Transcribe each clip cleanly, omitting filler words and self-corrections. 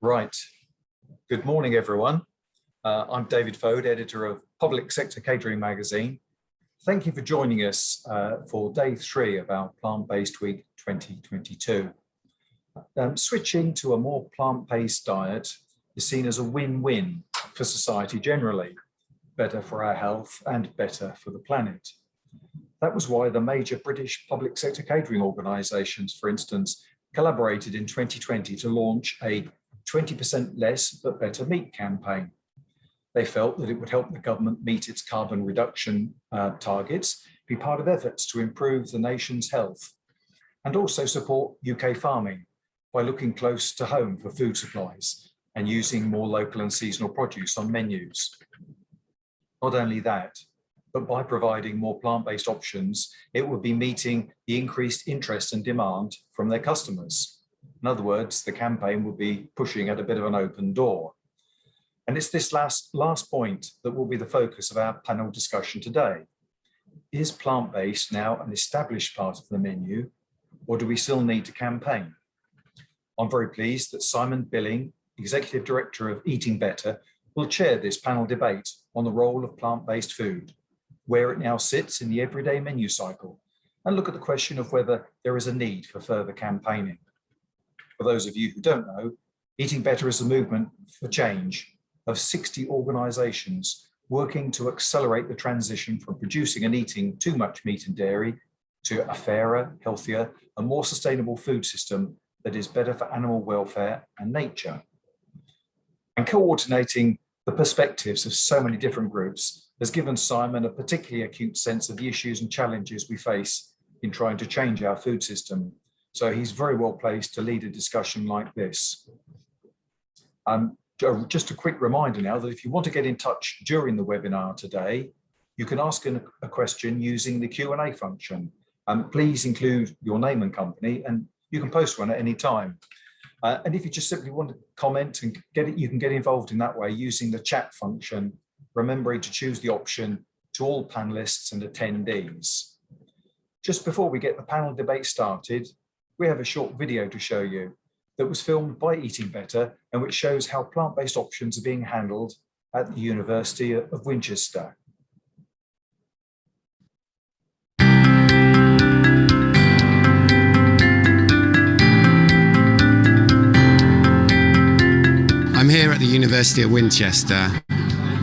Right. Good morning, everyone. I'm David Fode, editor of Public Sector Catering magazine. Thank you for joining us for day 3 of our Plant-Based Week 2022. Switching to a more plant-based diet is seen as a win-win for society generally, better for our health and better for the planet. That was why the major British public sector catering organisations, for instance, collaborated in 2020 to launch a 20% less but better meat campaign. They felt that it would help the government meet its carbon reduction targets, be part of efforts to improve the nation's health, and also support UK farming by looking close to home for food supplies and using more local and seasonal produce on menus. Not only that, but by providing more plant-based options, it would be meeting the increased interest and demand from their customers. In other words, the campaign will be pushing at a bit of an open door. And it's this last point that will be the focus of our panel discussion today. Is plant-based now an established part of the menu, or do we still need to campaign? I'm very pleased that Simon Billing, Executive Director of Eating Better, will chair this panel debate on the role of plant-based food, where it now sits in the everyday menu cycle, and look at the question of whether there is a need for further campaigning. For those of you who don't know, Eating Better is a movement for change of 60 organisations working to accelerate the transition from producing and eating too much meat and dairy to a fairer, healthier and more sustainable food system that is better for animal welfare and nature. And coordinating the perspectives of so many different groups has given Simon a particularly acute sense of the issues and challenges we face in trying to change our food system. So he's very well placed to lead a discussion like this. Just a quick reminder now that if you want to get in touch during the webinar today, you can ask a question using the Q&A function. Please include your name and company, and you can post one at any time. And if you just simply want to comment and you can get involved in that way using the chat function, remembering to choose the option to all panelists and attendees. Just before we get the panel debate started, we have a short video to show you that was filmed by Eating Better and which shows how plant-based options are being handled at the University of Winchester. I'm here at the University of Winchester.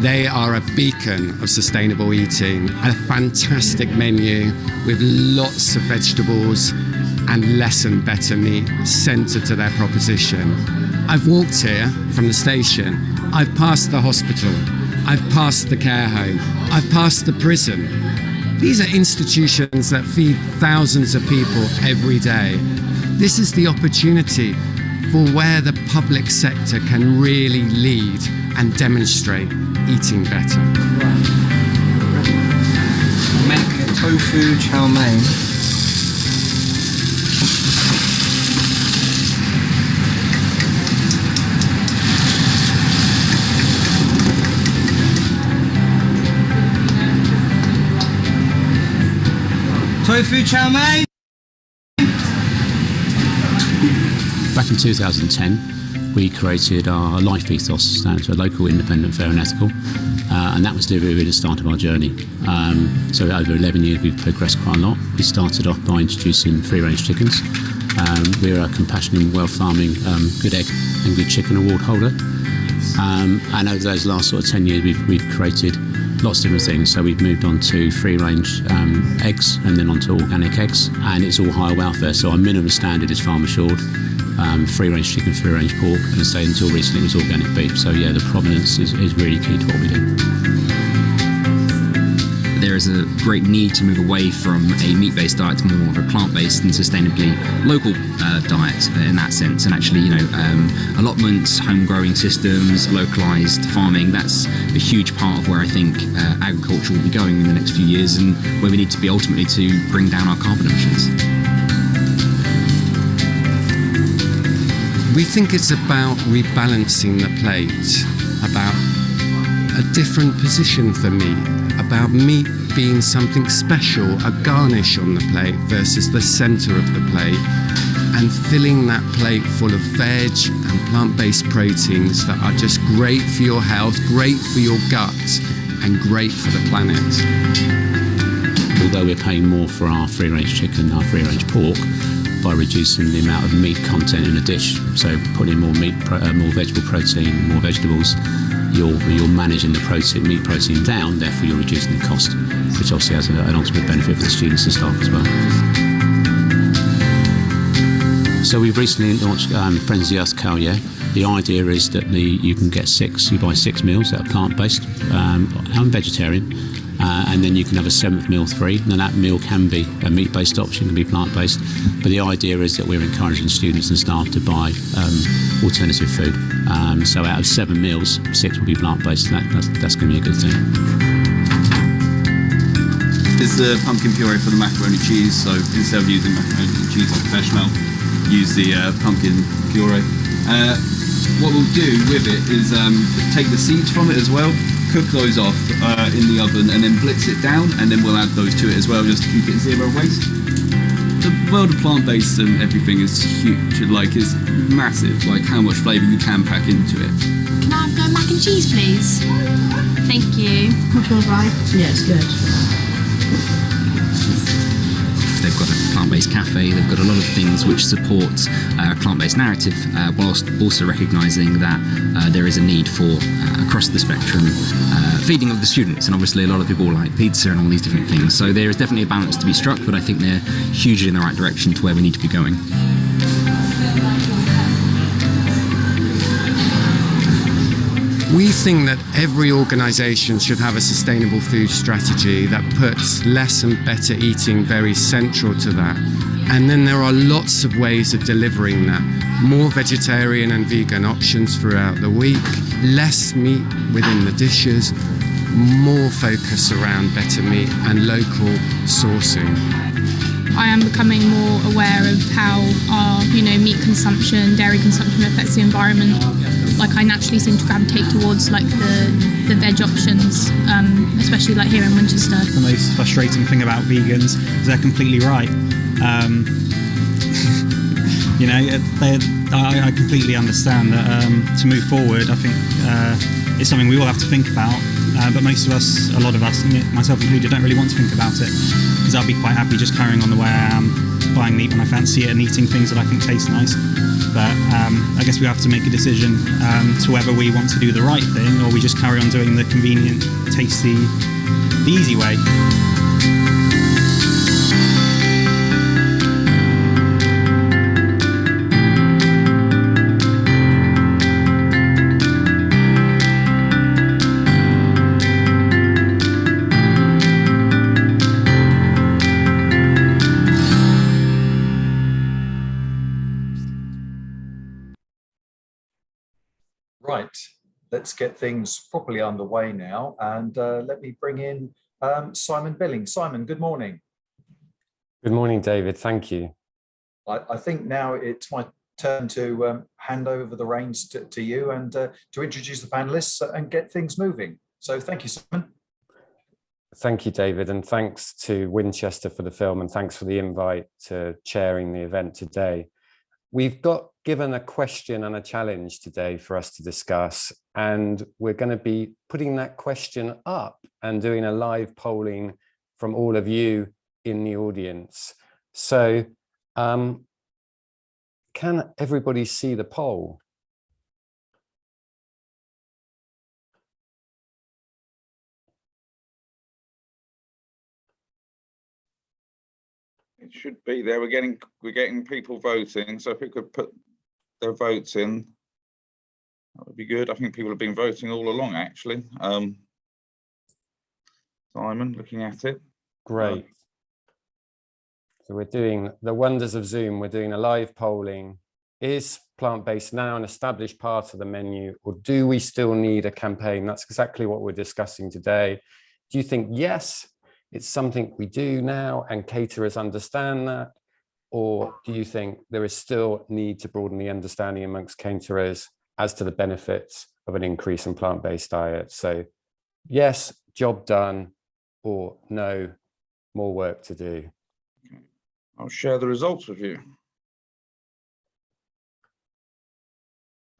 They are a beacon of sustainable eating and a fantastic menu with lots of vegetables and less and better meat centred to their proposition. I've walked here from the station. I've passed the hospital. I've passed the care home. I've passed the prison. These are institutions that feed thousands of people every day. This is the opportunity for where the public sector can really lead and demonstrate eating better. Making a tofu chow mein. Tofu chow mein. Back in 2010, we created our life ethos, stands for local, independent, fair and ethical, and that was really the start of our journey. So over 11 years we've progressed quite a lot. We started off by introducing free-range chickens. We're a compassionate, well-farming, good egg and good chicken award holder. And over those last sort of 10 years we've created lots of different things. So we've moved on to free-range eggs and then on to organic eggs, and it's all higher welfare. So our minimum standard is farm assured. Free-range chicken, free-range pork, and say until recently it was organic beef. So yeah, the provenance is really key to what we do. There is a great need to move away from a meat-based diet to more of a plant-based and sustainably local diet in that sense. And actually, allotments, home-growing systems, localised farming, that's a huge part of where I think agriculture will be going in the next few years, and where we need to be ultimately to bring down our carbon emissions. We think it's about rebalancing the plate, about a different position for meat, about meat being something special, a garnish on the plate versus the centre of the plate, and filling that plate full of veg and plant-based proteins that are just great for your health, great for your gut, and great for the planet. Although we're paying more for our free-range chicken, our free-range pork, by reducing the amount of meat content in a dish, so putting more meat, more vegetable protein, more vegetables, you're managing the meat protein down, therefore you're reducing the cost, which obviously has an ultimate benefit for the students and staff as well. So we've recently launched Friends of the Earth Carrier. The idea is that you buy 6 meals that are plant-based and vegetarian, and then you can have a 7th meal free. Now that meal can be a meat-based option, can be plant-based, but the idea is that we're encouraging students and staff to buy alternative food. So out of 7 meals, 6 will be plant-based, and that's going to be a good thing. There's the pumpkin puree for the macaroni cheese, so instead of using macaroni cheese like bechamel, use the pumpkin puree. What we'll do with it is take the seeds from it as well, cook those off in the oven, and then blitz it down, and then we'll add those to it as well, just to keep it zero waste. The world of plant-based and everything is huge. Like, it's massive, like how much flavour you can pack into it. Can I have mac and cheese, please? Thank you. What's your vibe? Yeah, it's good. They've got a plant-based cafe, they've got a lot of things which support a plant-based narrative, whilst also recognising that there is a need for, across the spectrum, feeding of the students, and obviously a lot of people like pizza and all these different things. So there is definitely a balance to be struck, but I think they're hugely in the right direction to where we need to be going. We think that every organisation should have a sustainable food strategy that puts less and better eating very central to that. And then there are lots of ways of delivering that. More vegetarian and vegan options throughout the week, less meat within the dishes, more focus around better meat and local sourcing. I am becoming more aware of how our, meat consumption, dairy consumption affects the environment. Like, I naturally seem to gravitate towards like the veg options, especially like here in Winchester. The most frustrating thing about vegans is they're completely right. I completely understand that to move forward, I think it's something we all have to think about. But most of us, a lot of us, myself included, don't really want to think about it, because I'll be quite happy just carrying on the way I am, buying meat when I fancy it and eating things that I think taste nice. But I guess we have to make a decision to whether we want to do the right thing, or we just carry on doing the convenient, tasty, the easy way. Right, let's get things properly underway now, and let me bring in Simon Billing. Simon, good morning. Good morning, David. Thank you. I think now it's my turn to hand over the reins to you and to introduce the panelists and get things moving. So thank you, Simon. Thank you, David, and thanks to Winchester for the film, and thanks for the invite to chairing the event today. We've got given a question and a challenge today for us to discuss, and we're going to be putting that question up and doing a live polling from all of you in the audience. So can everybody see the poll? It should be there. We're getting people voting. So if we could put their votes in, that would be good. I think people have been voting all along, actually. Simon, looking at it. Great. So we're doing the wonders of Zoom. We're doing a live polling. Is plant-based now an established part of the menu, or do we still need a campaign? That's exactly what we're discussing today. Do you think, yes, it's something we do now and caterers understand that? Or do you think there is still need to broaden the understanding amongst caterers as to the benefits of an increase in plant-based diet? So yes, job done, or no, more work to do. I'll share the results with you.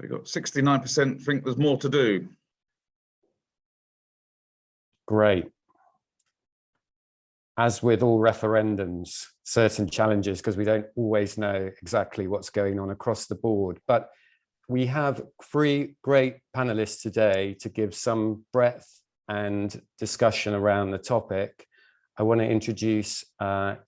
We've got 69% think there's more to do. Great. As with all referendums, certain challenges, because we don't always know exactly what's going on across the board. But we have 3 great panelists today to give some breadth and discussion around the topic. I want to introduce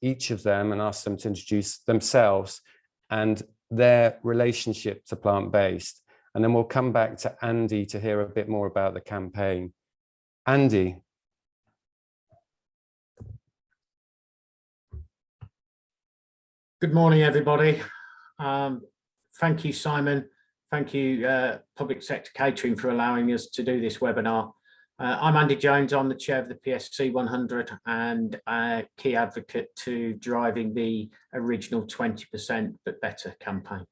each of them and ask them to introduce themselves and their relationship to plant-based. And then we'll come back to Andy to hear a bit more about the campaign. Andy. Good morning, everybody. Thank you, Simon. Thank you, Public Sector Catering, for allowing us to do this webinar. I'm Andy Jones. I'm the chair of the PSC 100 and a key advocate to driving the original 20% but better campaign.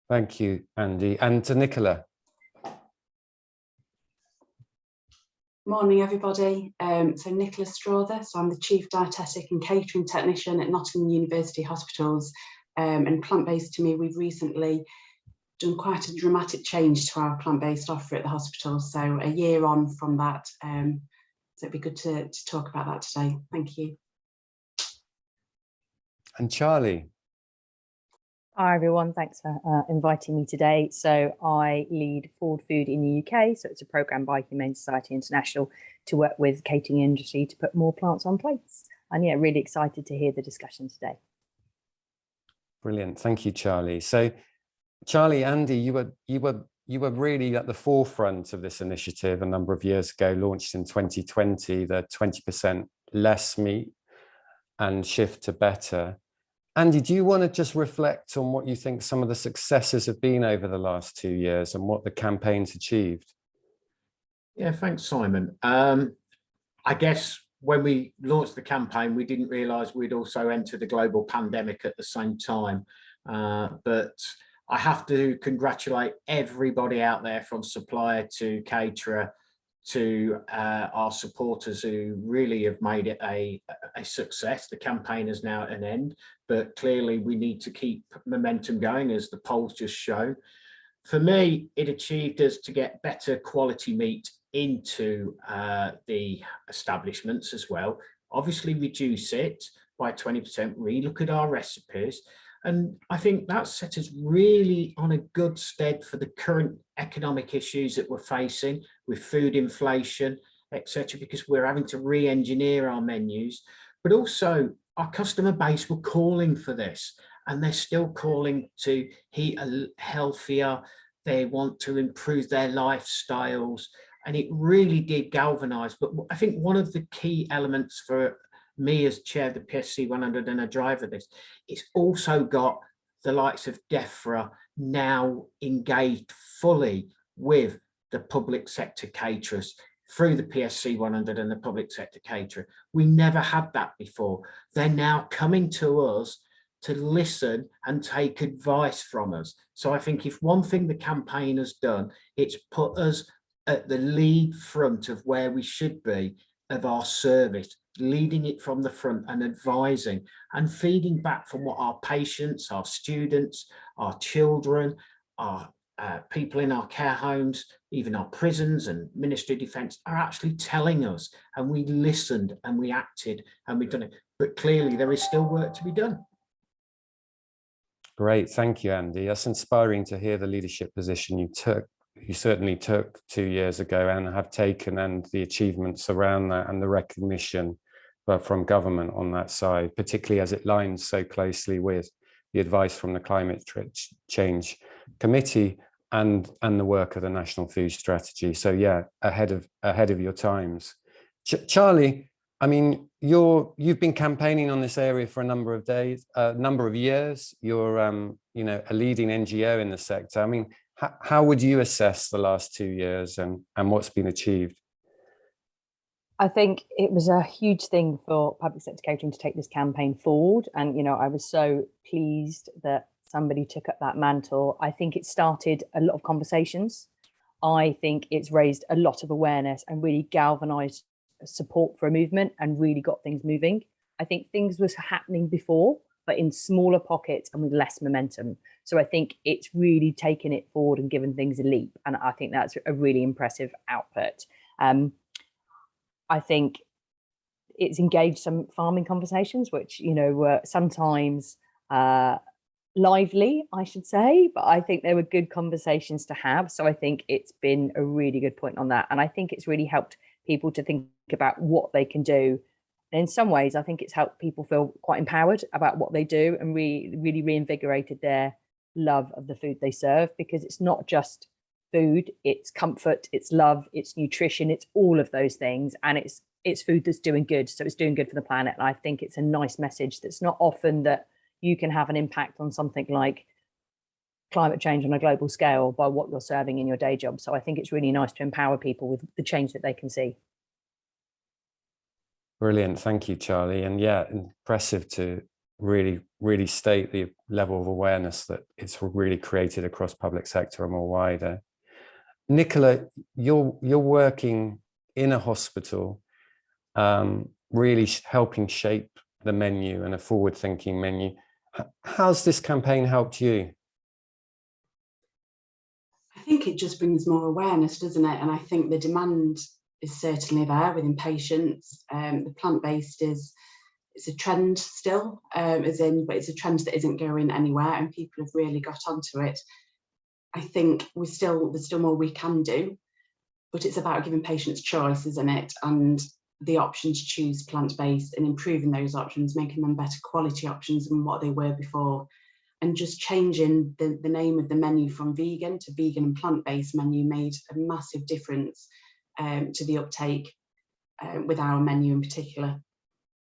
Thank you, Andy. And to Nicola. Morning, everybody. So Nicola Strawther. So I'm the Chief Dietetic and Catering Technician at Nottingham University Hospitals. And plant-based, to me, we've recently done quite a dramatic change to our plant-based offer at the hospital. So a year on from that, so it'd be good to talk about that today. Thank you. And Charlie. Hi everyone, thanks for inviting me today. So I lead Forward Food in the UK. So it's a programme by Humane Society International to work with the catering industry to put more plants on plates. And yeah, really excited to hear the discussion today. Brilliant, thank you, Charlie. So Charlie, Andy, you were really at the forefront of this initiative a number of years ago, launched in 2020, the 20% less meat and shift to better. Andy, do you want to just reflect on what you think some of the successes have been over the last 2 years and what the campaign's achieved? Yeah, thanks, Simon. I guess when we launched the campaign, we didn't realise we'd also entered a global pandemic at the same time. But I have to congratulate everybody out there, from supplier to caterer to our supporters, who really have made it a success. The campaign is now at an end, but clearly we need to keep momentum going, as the polls just show. For me, it achieved us to get better quality meat into the establishments as well. Obviously reduce it by 20%, relook at our recipes. And I think that set us really on a good stead for the current economic issues that we're facing with food inflation, etc., because we're having to re-engineer our menus. But also our customer base were calling for this, and they're still calling to eat healthier. They want to improve their lifestyles, and it really did galvanise. But I think one of the key elements for me as chair of the PSC 100 and a driver of this, it's also got the likes of DEFRA now engaged fully with the public sector caterers through the PSC 100 and the public sector caterer. We never had that before. They're now coming to us to listen and take advice from us. So I think if one thing the campaign has done, it's put us at the lead front of where we should be of our service, leading it from the front and advising and feeding back from what our patients, our students, our children, our people in our care homes, even our prisons and Ministry of Defence are actually telling us, and we listened and we acted and we've done it. But clearly there is still work to be done. Great, thank you, Andy. That's inspiring to hear the leadership position you took. You certainly took 2 years ago and have taken, and the achievements around that and the recognition from government on that side, particularly as it lines so closely with the advice from the Climate Change Committee and the work of the National Food Strategy. So yeah, ahead of your times. Charlie, I mean, you've been campaigning on this area for a number of years. You're a leading NGO in the sector. I mean, how would you assess the last 2 years and what's been achieved? I think it was a huge thing for public sector catering to take this campaign forward. And, I was so pleased that somebody took up that mantle. I think it started a lot of conversations. I think it's raised a lot of awareness and really galvanized support for a movement and really got things moving. I think things was happening before, but in smaller pockets and with less momentum. So I think it's really taken it forward and given things a leap. And I think that's a really impressive output. I think it's engaged some farming conversations, which, you know, were sometimes lively, I should say, but I think they were good conversations to have. So I think it's been a really good point on that. And I think it's really helped people to think about what they can do. And in some ways, I think it's helped people feel quite empowered about what they do and really reinvigorated their love of the food they serve, because it's not just food, it's comfort, it's love, it's nutrition, it's all of those things. And it's food that's doing good. So it's doing good for the planet. And I think it's a nice message that's not often that you can have an impact on something like climate change on a global scale by what you're serving in your day job. So I think it's really nice to empower people with the change that they can see. Brilliant. Thank you, Charlie. And yeah, impressive to really state the level of awareness that it's really created across public sector and more wider. Nicola, you're working in a hospital, really helping shape the menu and a forward-thinking menu. How's this campaign helped you? I think it just brings more awareness, doesn't it? And I think the demand is certainly there within patients. The plant-based it's a trend still, but it's a trend that isn't going anywhere, and people have really got onto it. I think there's still more we can do, but it's about giving patients choice, isn't it? And the option to choose plant-based and improving those options, making them better quality options than what they were before. And just changing the name of the menu from vegan to vegan and plant-based menu made a massive difference to the uptake with our menu in particular.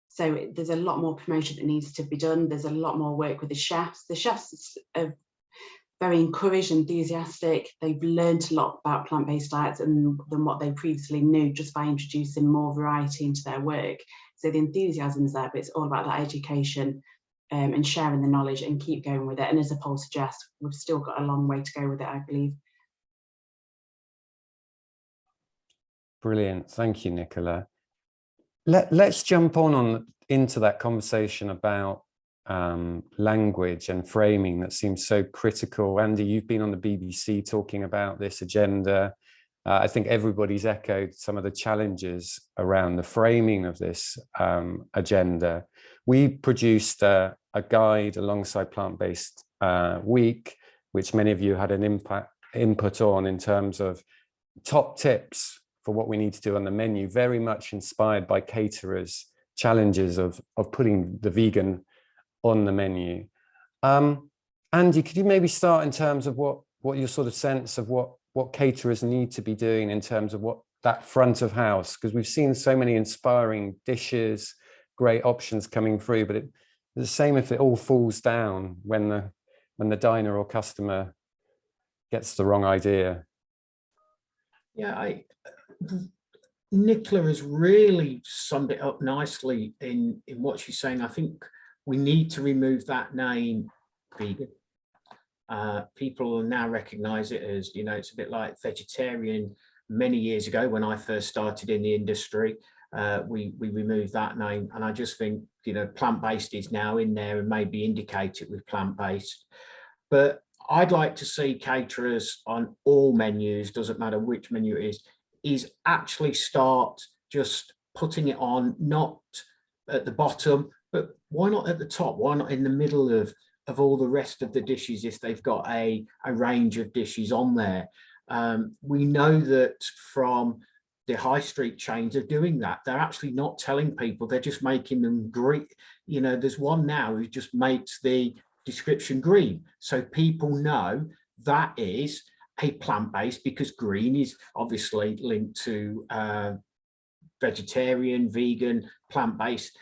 So there's a lot more promotion that needs to be done. There's a lot more work with the chefs. The chefs are very encouraged, enthusiastic. They've learned a lot about plant-based diets than what they previously knew just by introducing more variety into their work. So the enthusiasm's there, but it's all about that education and sharing the knowledge and keep going with it. And as Paul suggests, we've still got a long way to go with it, I believe. Brilliant. Thank you, Nicola. Let's jump into that conversation about language and framing that seems so critical. Andy, you've been on the BBC talking about this agenda. I think everybody's echoed some of the challenges around the framing of this agenda. We produced a guide alongside Plant-Based Week, which many of you had an input on in terms of top tips for what we need to do on the menu, very much inspired by caterers' challenges of putting the vegan on the menu. Andy, could you maybe start in terms of what your sort of sense of what caterers need to be doing in terms of what that front of house, because we've seen so many inspiring dishes, great options coming through, but it's the same if it all falls down when the diner or customer gets the wrong idea. Yeah, Nicola has really summed it up nicely in what she's saying. I think we need to remove that name vegan. People will now recognize it as, you know, it's a bit like vegetarian. Many years ago when I first started in the industry, we removed that name, and I just think, you know, plant-based is now in there and maybe indicate it with plant-based. But I'd like to see caterers on all menus, doesn't matter which menu it is actually start just putting it on, not at the bottom, but why not at the top? Why not in the middle of all the rest of the dishes if they've got a range of dishes on there? We know that from the high street chains are doing that. They're actually not telling people, they're just making them green. You know, there's one now who just makes the description green, so people know that is a plant-based, because green is obviously linked to vegetarian, vegan, plant-based,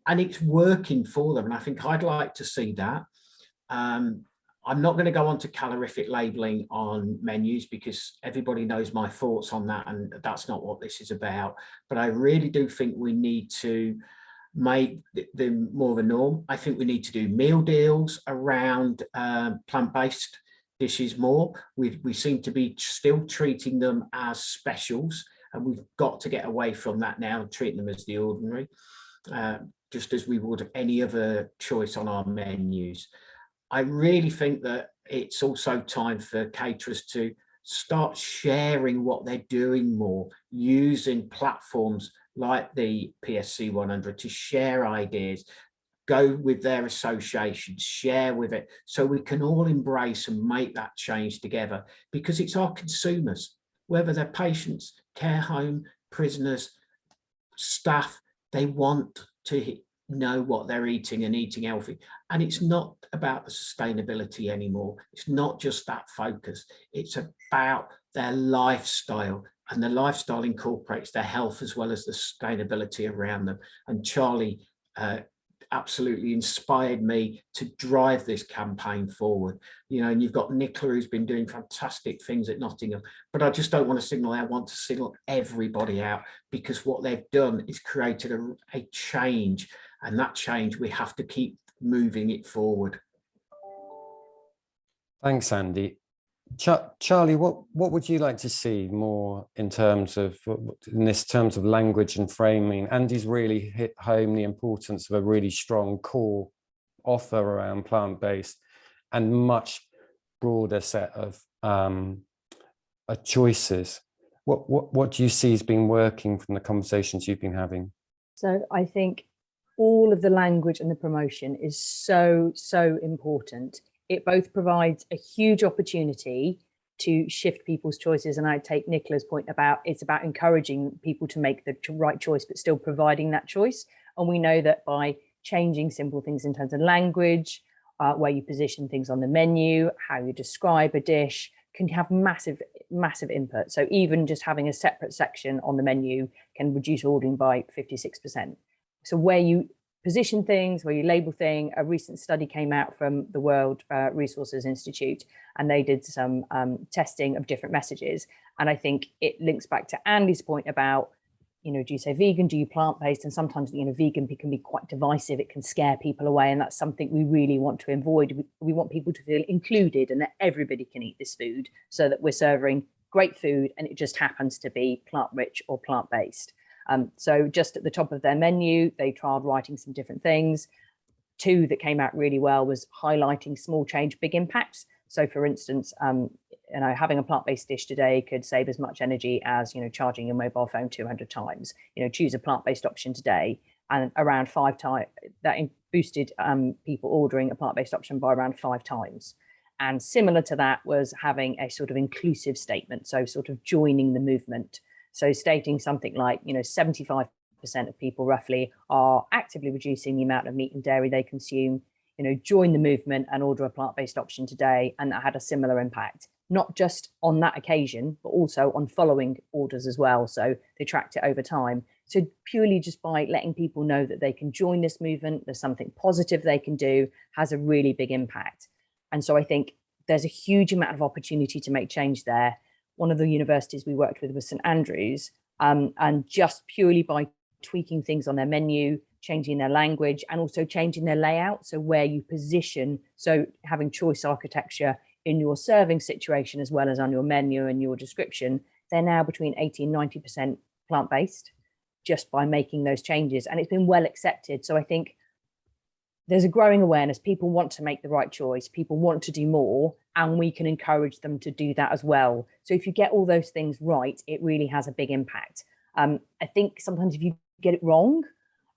and it's working for them. And I think I'd like to see that. I'm not going to go on to calorific labeling on menus because everybody knows my thoughts on that, and that's not what this is about. But I really do think we need to make them more of a norm. I think we need to do meal deals around plant-based dishes more. We seem to be still treating them as specials, and we've got to get away from that now and treat them as the ordinary. just as we would any other choice on our menus. I really think that it's also time for caterers to start sharing what they're doing more, using platforms like the PSC 100 to share ideas, go with their associations, share with it, so we can all embrace and make that change together, because it's our consumers, whether they're patients, care home, prisoners, staff, they want to know what they're eating and eating healthy. And it's not about the sustainability anymore. It's not just that focus. It's about their lifestyle, and the lifestyle incorporates their health as well as the sustainability around them. And Charlie absolutely inspired me to drive this campaign forward. You know, and you've got Nicola, who's been doing fantastic things at Nottingham, but I just don't want to single out, I want to single everybody out, because what they've done is created a change, and that change, we have to keep moving it forward. Thanks, Andy. Charlie, what would you like to see more in terms of language and framing? Andy's really hit home the importance of a really strong core offer around plant-based and much broader set of choices. What do you see has been working from the conversations you've been having? So I think all of the language and the promotion is so important. It both provides a huge opportunity to shift people's choices, and I take Nicola's point about it's about encouraging people to make the right choice but still providing that choice. And we know that by changing simple things in terms of language, where you position things on the menu, how you describe a dish, can have massive input. So even just having a separate section on the menu can reduce ordering by 56%. So where you position things, where you label things, a recent study came out from the World Resources Institute, and they did some testing of different messages. And I think it links back to Andy's point about, you know, do you say vegan, do you plant-based? And sometimes, you know, vegan can be quite divisive. It can scare people away. And that's something we really want to avoid. We want people to feel included and that everybody can eat this food, so that we're serving great food and it just happens to be plant-rich or plant-based. So just at the top of their menu, they trialed writing some different things. Two that came out really well was highlighting small change, big impacts. So for instance, you know, having a plant-based dish today could save as much energy as, you know, charging your mobile phone 200 times. You know, choose a plant-based option today, and around 5 times that boosted people ordering a plant-based option by around 5 times. And similar to that was having a sort of inclusive statement, so sort of joining the movement. So stating something like, you know, 75% of people roughly are actively reducing the amount of meat and dairy they consume. You know, join the movement and order a plant-based option today. And that had a similar impact, not just on that occasion, but also on following orders as well. So they tracked it over time. So purely just by letting people know that they can join this movement, there's something positive they can do, has a really big impact. And so I think there's a huge amount of opportunity to make change there. One of the universities we worked with was St Andrews, and just purely by tweaking things on their menu, changing their language, and also changing their layout, so where you position, so having choice architecture in your serving situation as well as on your menu and your description, they're now between 80 and 90% plant-based just by making those changes, and it's been well accepted. So I think there's a growing awareness. People want to make the right choice. People want to do more, and we can encourage them to do that as well. So if you get all those things right, it really has a big impact. I think sometimes if you get it wrong,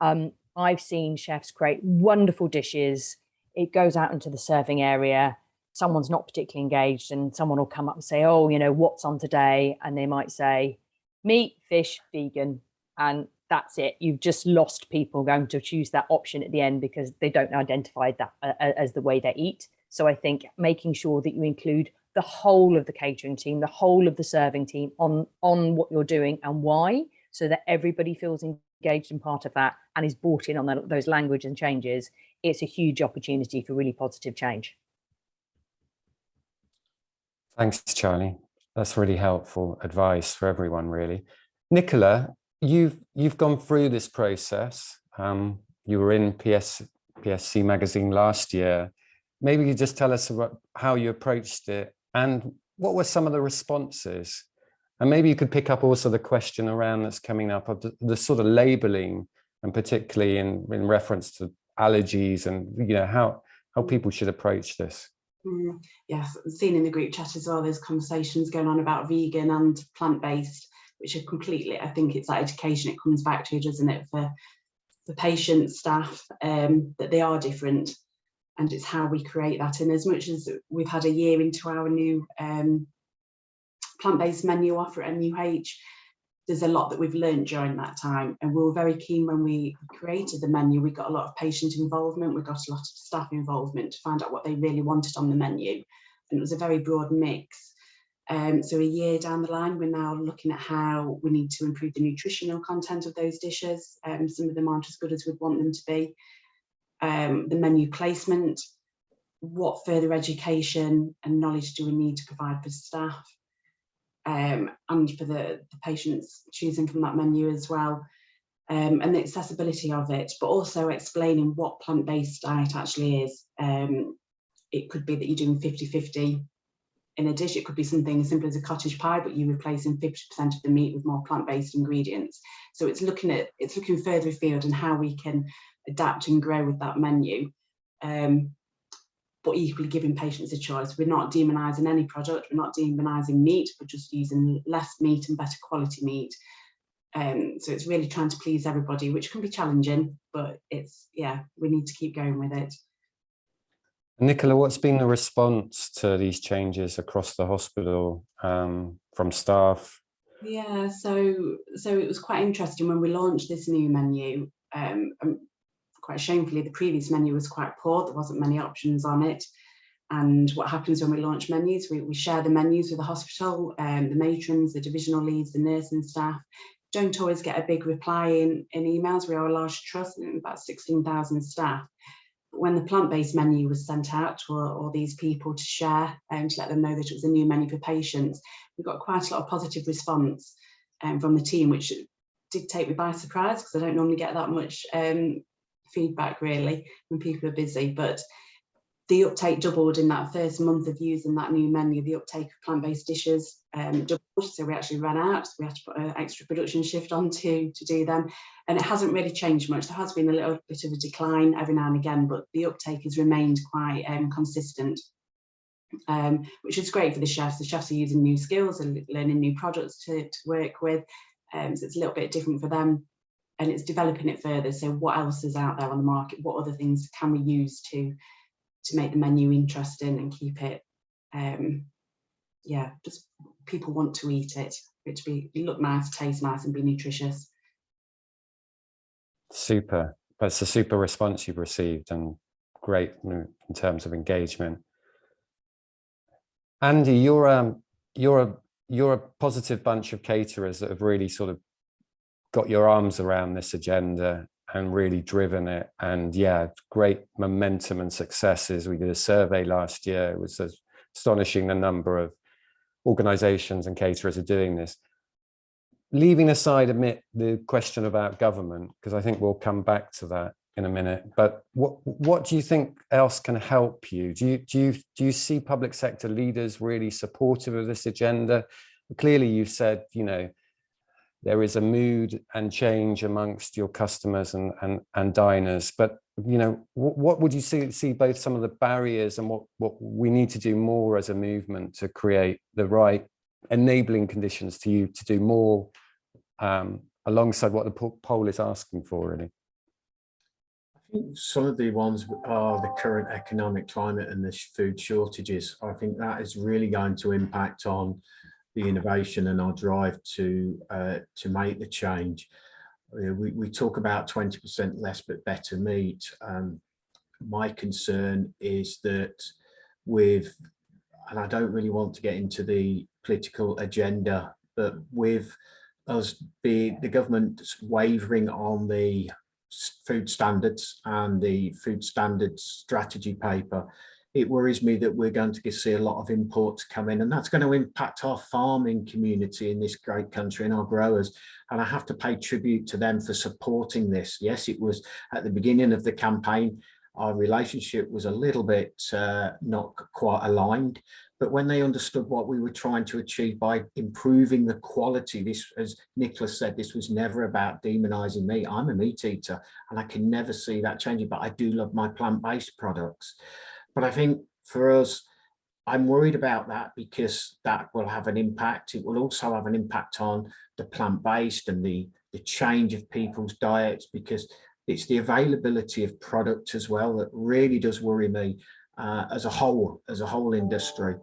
I've seen chefs create wonderful dishes. It goes out into the serving area. Someone's not particularly engaged, and someone will come up and say, oh, you know, what's on today? And they might say meat, fish, vegan. And that's it. You've just lost people going to choose that option at the end because they don't identify that as the way they eat. So I think making sure that you include the whole of the catering team, the whole of the serving team on what you're doing and why, so that everybody feels engaged and part of that and is bought in on those language and changes, it's a huge opportunity for really positive change. Thanks, Charlie. That's really helpful advice for everyone, really. Nicola, you've gone through this process. You were in PSC magazine last year. Maybe you just tell us about how you approached it and what were some of the responses. And maybe you could pick up also the question around that's coming up of the sort of labeling and particularly in reference to allergies and, you know, how people should approach this? Yes, seen in the group chat as well, there's conversations going on about vegan and plant-based, which are completely, I think it's that education it comes back to, doesn't it, for the patients, staff, that they are different, and it's how we create that. And as much as we've had a year into our new plant-based menu offer at NUH, there's a lot that we've learned during that time, and we were very keen when we created the menu. We got a lot of patient involvement, we got a lot of staff involvement to find out what they really wanted on the menu, and it was a very broad mix. So a year down the line, we're now looking at how we need to improve the nutritional content of those dishes. Some of them aren't as good as we'd want them to be. The menu placement, what further education and knowledge do we need to provide for staff? And for the patients choosing from that menu as well, and the accessibility of it, but also explaining what plant-based diet actually is. It could be that you're doing 50-50 in a dish. It could be something as simple as a cottage pie, but you're replacing 50% of the meat with more plant-based ingredients. So it's looking further afield and how we can adapt and grow with that menu. But equally giving patients a choice. We're not demonising any product, we're not demonising meat, we're just using less meat and better quality meat. So it's really trying to please everybody, which can be challenging, but it's, yeah, we need to keep going with it. Nicola, what's been the response to these changes across the hospital from staff? Yeah, so it was quite interesting when we launched this new menu. Quite shamefully, the previous menu was quite poor. There wasn't many options on it. And what happens when we launch menus, we share the menus with the hospital, the matrons, the divisional leads, the nursing staff. Don't always get a big reply in emails. We are a large trust, about 16,000 staff. But when the plant-based menu was sent out to all these people to share and to let them know that it was a new menu for patients, we got quite a lot of positive response from the team, which did take me by surprise, because I don't normally get that much feedback really when people are busy. But the uptake doubled in that first month of using that new menu. The uptake of plant-based dishes doubled, so we actually ran out. So we had to put an extra production shift on to do them, and it hasn't really changed much. There has been a little bit of a decline every now and again, but the uptake has remained quite consistent, which is great for the chefs. The chefs are using new skills and learning new products to work with, so it's a little bit different for them. And it's developing it further. So what else is out there on the market? What other things can we use to make the menu interesting and keep it, yeah, just people want to eat it, for it to look nice, taste nice, and be nutritious. Super. That's a super response you've received, and great in terms of engagement. Andy, you're a positive bunch of caterers that have really sort of got your arms around this agenda and really driven it. And yeah, great momentum and successes. We did a survey last year. It was astonishing the number of organisations and caterers are doing this. Leaving aside the question about government, because I think we'll come back to that in a minute, but what do you think else can help you? Do you see public sector leaders really supportive of this agenda? Clearly you've said, you know, there is a mood and change amongst your customers and diners, but you know, what would you see both some of the barriers and what we need to do more as a movement to create the right enabling conditions to you to do more alongside what the poll is asking for, really? I think some of the ones are the current economic climate and the food shortages. I think that is really going to impact on the innovation and our drive to make the change. We talk about 20% less but better meat. My concern is that and I don't really want to get into the political agenda, but with us the government wavering on the food standards and the food standards strategy paper, it worries me that we're going to see a lot of imports come in, and that's going to impact our farming community in this great country and our growers. And I have to pay tribute to them for supporting this. Yes, it was at the beginning of the campaign, our relationship was a little bit not quite aligned, But when they understood what we were trying to achieve by improving the quality, this, as Nicola said, this was never about demonizing meat. I'm a meat eater and I can never see that changing, but I do love my plant-based products. But I think for us, I'm worried about that because that will have an impact. It will also have an impact on the plant-based and the change of people's diets, because it's the availability of product as well that really does worry me as a whole industry.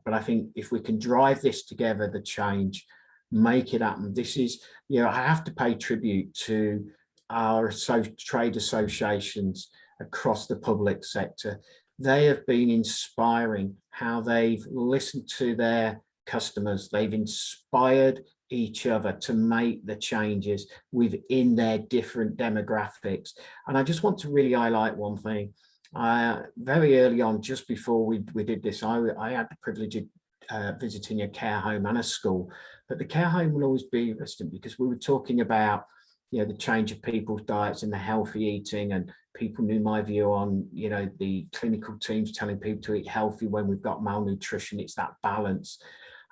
But I think if we can drive this together, the change, make it happen. This is, you know, I have to pay tribute to our trade associations across the public sector. They have been inspiring how they've listened to their customers. They've inspired each other to make the changes within their different demographics. And I just want to really highlight one thing. Very early on, just before we did this, I had the privilege of visiting a care home and a school. But the care home will always be interesting because we were talking about, you know, the change of people's diets and the healthy eating, and people knew my view on, you know, the clinical teams telling people to eat healthy when we've got malnutrition. It's that balance.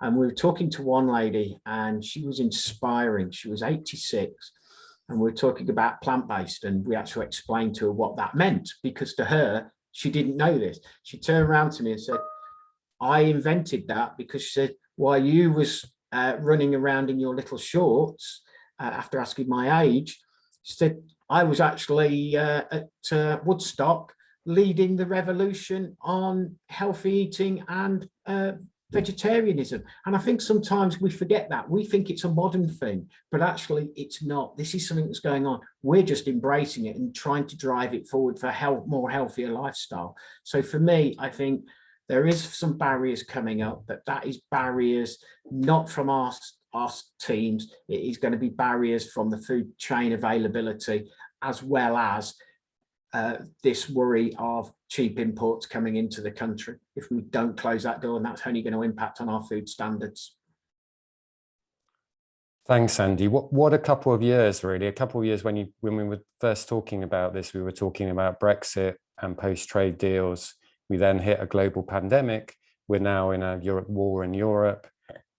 And we were talking to one lady and she was inspiring. She was 86 and we were talking about plant-based, and we actually explained to her what that meant, because to her, she didn't know this. She turned around to me and said, I invented that because, she said, while you was running around in your little shorts, after asking my age, she said, I was actually at Woodstock leading the revolution on healthy eating and vegetarianism. And I think sometimes we forget that. We think it's a modern thing, but actually it's not. This is something that's going on. We're just embracing it and trying to drive it forward for more healthier lifestyle. So for me, I think there is some barriers coming up, but that is barriers not from our teams. It is going to be barriers from the food chain availability, as well as this worry of cheap imports coming into the country. If we don't close that door, and that's only going to impact on our food standards. Thanks, Andy. What a couple of years, really. A couple of years when we were first talking about this, we were talking about Brexit and post-trade deals. We then hit a global pandemic. We're now in a war in Europe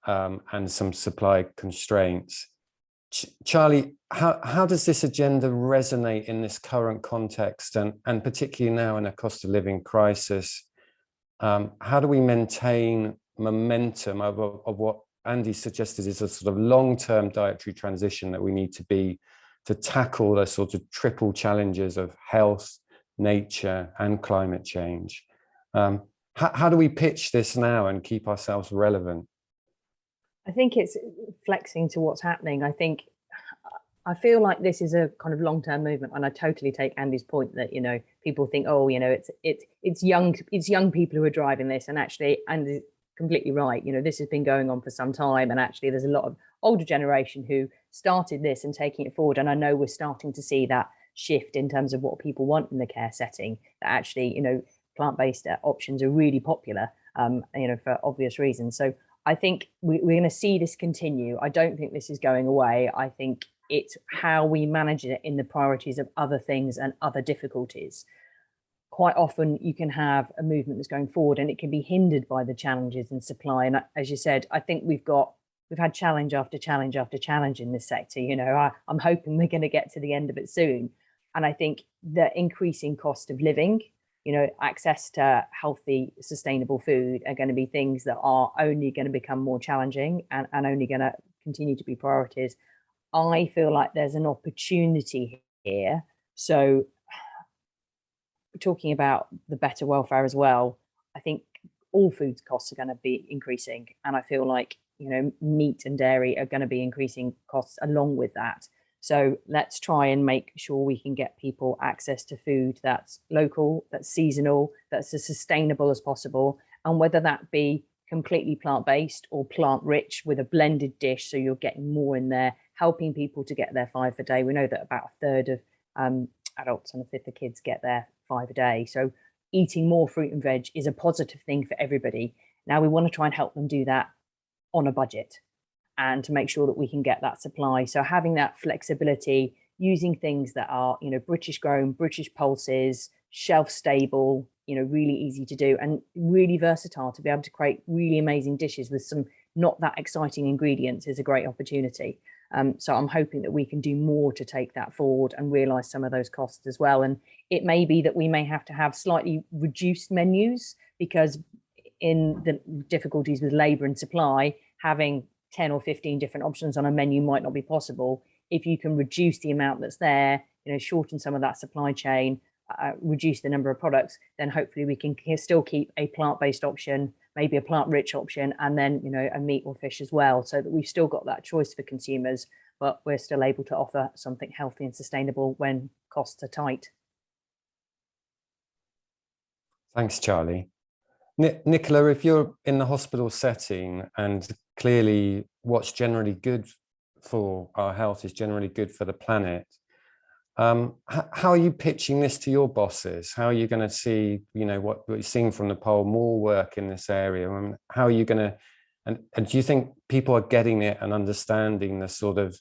and some supply constraints. Charlie, how does this agenda resonate in this current context, and particularly now in a cost of living crisis? How do we maintain momentum of what Andy suggested is a sort of long-term dietary transition that we need to tackle the sort of triple challenges of health, nature, and climate change? How do we pitch this now and keep ourselves relevant? I think it's flexing to what's happening. I feel like this is a kind of long-term movement, and I totally take Andy's point that, you know, people think, oh, you know, it's young people who are driving this, and actually Andy's completely right. You know, this has been going on for some time, and actually there's a lot of older generation who started this and taking it forward. And I know we're starting to see that shift in terms of what people want in the care setting, that actually, you know, plant-based options are really popular, you know, for obvious reasons. So I think we're going to see this continue. I don't think this is going away. I think it's how we manage it in the priorities of other things and other difficulties. Quite often you can have a movement that's going forward and it can be hindered by the challenges in supply. And as you said, I think we've had challenge after challenge after challenge in this sector. You know, I'm hoping we're going to get to the end of it soon. And I think the increasing cost of living, you know, access to healthy, sustainable food are going to be things that are only going to become more challenging and only going to continue to be priorities. I feel like there's an opportunity here. So talking about the better welfare as well, I think all food costs are going to be increasing. And I feel like, you know, meat and dairy are going to be increasing costs along with that. So let's try and make sure we can get people access to food that's local, that's seasonal, that's as sustainable as possible. And whether that be completely plant-based or plant-rich with a blended dish, so you're getting more in there, helping people to get their 5 a day. We know that about a third of adults and a fifth of kids get their 5 a day. So eating more fruit and veg is a positive thing for everybody. Now we want to try and help them do that on a budget, and to make sure that we can get that supply. So having that flexibility, using things that are, you know, British grown, British pulses, shelf stable, you know, really easy to do and really versatile. To be able to create really amazing dishes with some not that exciting ingredients is a great opportunity. So I'm hoping that we can do more to take that forward and realise some of those costs as well. And it may be that we may have to have slightly reduced menus, because in the difficulties with labour and supply, having 10 or 15 different options on a menu might not be possible. If you can reduce the amount that's there, you know, shorten some of that supply chain, reduce the number of products, then hopefully we can still keep a plant-based option, maybe a plant-rich option, and then, you know, a meat or fish as well, so that we've still got that choice for consumers, but we're still able to offer something healthy and sustainable when costs are tight. Thanks, Charlie. Nicola, if you're in the hospital setting, and clearly what's generally good for our health is generally good for the planet, how are you pitching this to your bosses? How are you going to see, you know, what you're seeing from the poll, more work in this area? I mean, how are you going to, and do you think people are getting it and understanding the sort of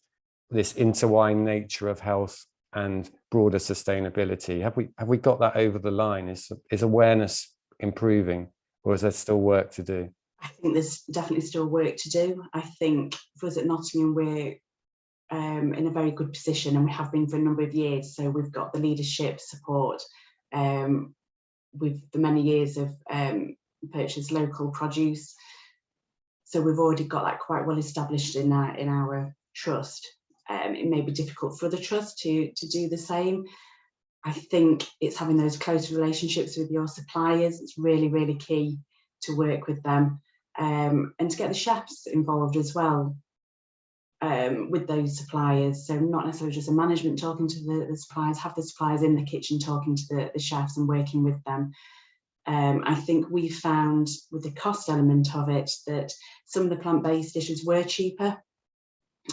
this intertwined nature of health and broader sustainability? Have we got that over the line? Is awareness improving, or is there still work to do? I think there's definitely still work to do. I think for us at Nottingham, we're in a very good position, and we have been for a number of years. So we've got the leadership support with the many years of purchase local produce. So we've already got that quite well established in our trust. It may be difficult for other trusts to do the same. I think it's having those close relationships with your suppliers. It's really, really key to work with them, and to get the chefs involved as well with those suppliers. So not necessarily just the management talking to the suppliers, have the suppliers in the kitchen talking to the chefs and working with them. I think we found with the cost element of it that some of the plant-based dishes were cheaper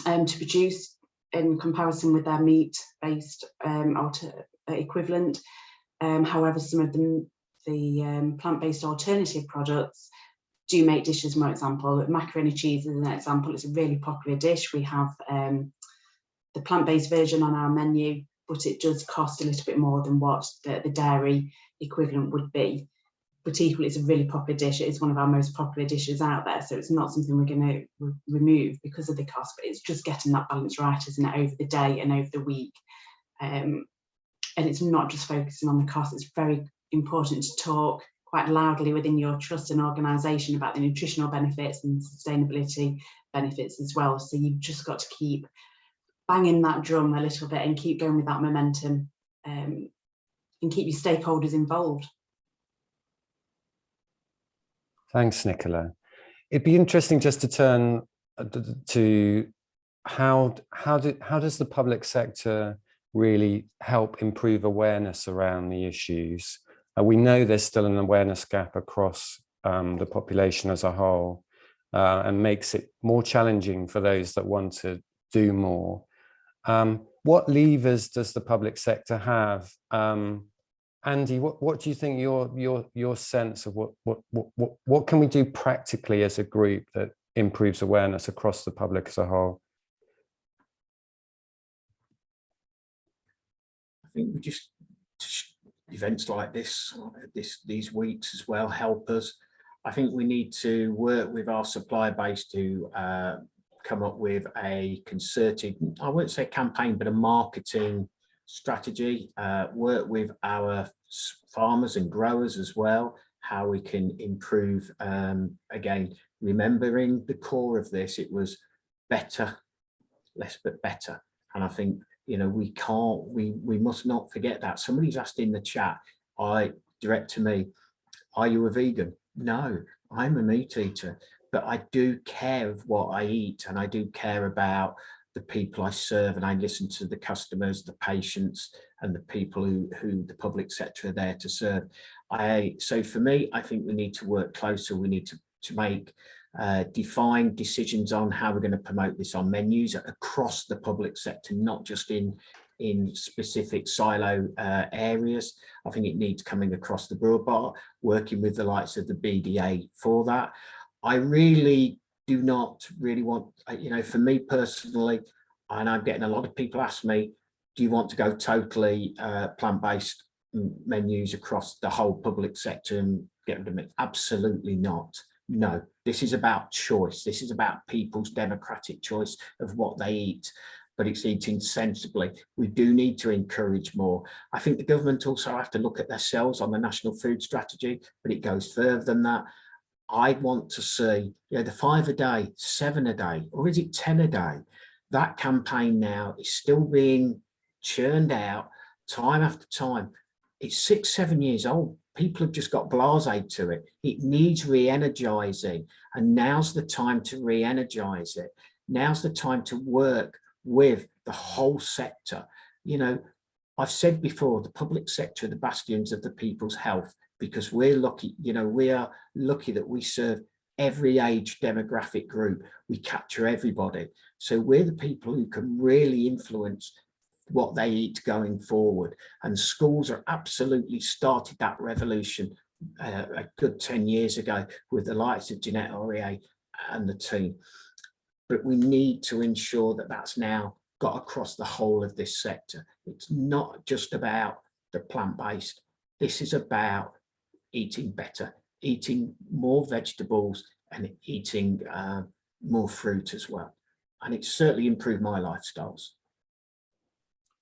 to produce in comparison with their meat-based equivalent. However, some of the plant-based alternative products do make dishes more. Example, macaroni cheese is an example. It's a really popular dish. We have the plant-based version on our menu, but it does cost a little bit more than what the dairy equivalent would be. But equally, it's a really popular dish. It is one of our most popular dishes out there. So it's not something we're going to remove because of the cost, but it's just getting that balance right, isn't it, over the day and over the week. And it's not just focusing on the cost. It's very important to talk quite loudly within your trust and organisation about the nutritional benefits and sustainability benefits as well. So you've just got to keep banging that drum a little bit and keep going with that momentum, and keep your stakeholders involved. Thanks, Nicola. It'd be interesting just to turn to how does the public sector really help improve awareness around the issues? We know there's still an awareness gap across the population as a whole, and makes it more challenging for those that want to do more. What levers does the public sector have? Andy, what do you think your sense of what can we do practically as a group that improves awareness across the public as a whole? I think we just events like this these weeks as well help us. I think we need to work with our supplier base to come up with a concerted, I won't say campaign, but a marketing strategy, work with our farmers and growers as well, how we can improve, again, remembering the core of this, it was better, less but better. And I think, you know, we must not forget that. Somebody's asked in the chat, direct to me, are you a vegan? No, I'm a meat eater, but I do care of what I eat, and I do care about the people I serve, and I listen to the customers, the patients, and the people who the public sector are there to serve. So for me, I think we need to work closer. We need to make defined decisions on how we're going to promote this on menus across the public sector, not just in specific silo areas. I think it needs coming across the board, but working with the likes of the BDA for that. I really do not really want, you know, for me personally, and I'm getting a lot of people ask me, do you want to go totally plant-based? menus across the whole public sector and get rid of it. Absolutely not. No, this is about choice. This is about people's democratic choice of what they eat, but it's eating sensibly. We do need to encourage more. I think the government also have to look at themselves on the national food strategy, but it goes further than that. I want to see, the 5 a day, 7 a day, or is it 10 a day? That campaign now is still being churned out time after time. It's 6, 7 years old. People have just got blasé to it. It needs re-energizing, and now's the time to re-energize it. Now's the time to work with the whole sector. I've said before, the public sector are the bastions of the people's health, because we're lucky, we are lucky that we serve every age demographic group. We capture everybody. So we're the people who can really influence what they eat going forward. And schools are absolutely started that revolution a good 10 years ago with the likes of Jeanette Aurier and the team. But we need to ensure that that's now got across the whole of this sector. It's not just about the plant-based. This is about eating better, eating more vegetables, and eating more fruit as well. And it's certainly improved my lifestyles.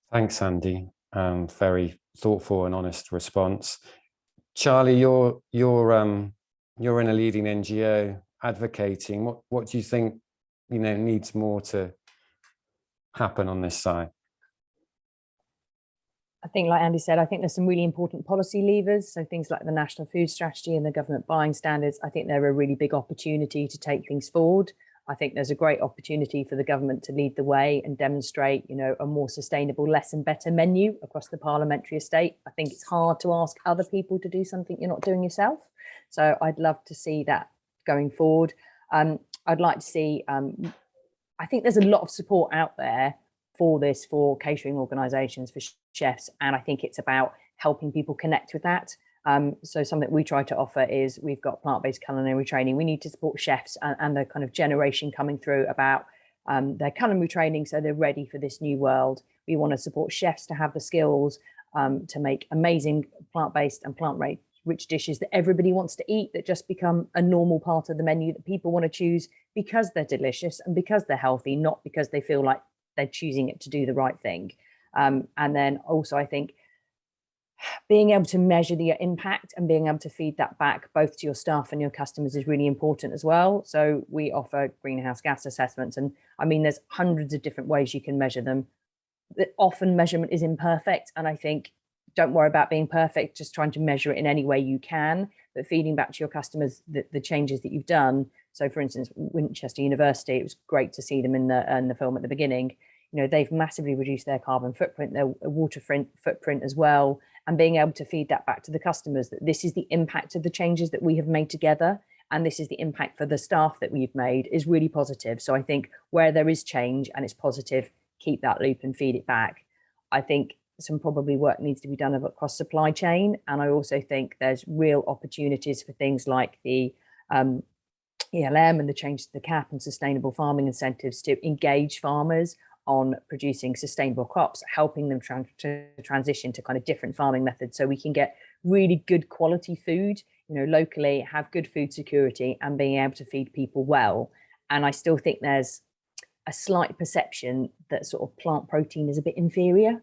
Thanks, Andy. Very thoughtful and honest response. Charlie, you're in a leading NGO advocating. What do you think needs more to happen on this side? I think, like Andy said, I think there's some really important policy levers. So things like the National Food Strategy and the government buying standards, I think they're a really big opportunity to take things forward. I think there's a great opportunity for the government to lead the way and demonstrate, a more sustainable, less and better menu across the parliamentary estate. I think it's hard to ask other people to do something you're not doing yourself. So I'd love to see that going forward. I'd like to see, I think there's a lot of support out there for this, for catering organisations, for chefs, and I think it's about helping people connect with that. So something we try to offer is we've got plant-based culinary training. We need to support chefs and the kind of generation coming through about their culinary training, so they're ready for this new world. We want to support chefs to have the skills to make amazing plant-based and plant-rich dishes that everybody wants to eat, that just become a normal part of the menu that people want to choose because they're delicious and because they're healthy, not because they feel like they're choosing it to do the right thing. And then also, I think being able to measure the impact and being able to feed that back both to your staff and your customers is really important as well. So we offer greenhouse gas assessments, and I mean, there's hundreds of different ways you can measure them. Often measurement is imperfect, and I think don't worry about being perfect, just trying to measure it in any way you can, but feeding back to your customers the changes that you've done. So for instance, Winchester University, it was great to see them in the film at the beginning. They've massively reduced their carbon footprint, their water footprint as well, and being able to feed that back to the customers, that this is the impact of the changes that we have made together, and this is the impact for the staff that we've made, is really positive. So I think where there is change and it's positive, keep that loop and feed it back. I think some probably work needs to be done across supply chain, and I also think there's real opportunities for things like the ELM and the change to the CAP and sustainable farming incentives to engage farmers on producing sustainable crops, helping them transition to kind of different farming methods, so we can get really good quality food, locally, have good food security, and being able to feed people well. And I still think there's a slight perception that sort of plant protein is a bit inferior,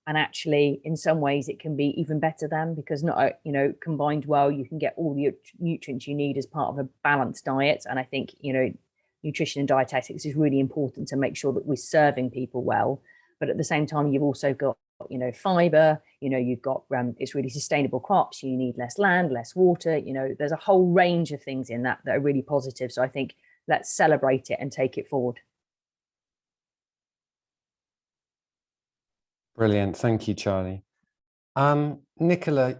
and actually in some ways it can be even better than, because not combined well, you can get all the nutrients you need as part of a balanced diet. And I think nutrition and dietetics is really important to make sure that we're serving people well, but at the same time you've also got fiber, you've got it's really sustainable crops, you need less land, less water, there's a whole range of things in that are really positive. So I think let's celebrate it and take it forward. Brilliant, thank you, Charlie. Nicola,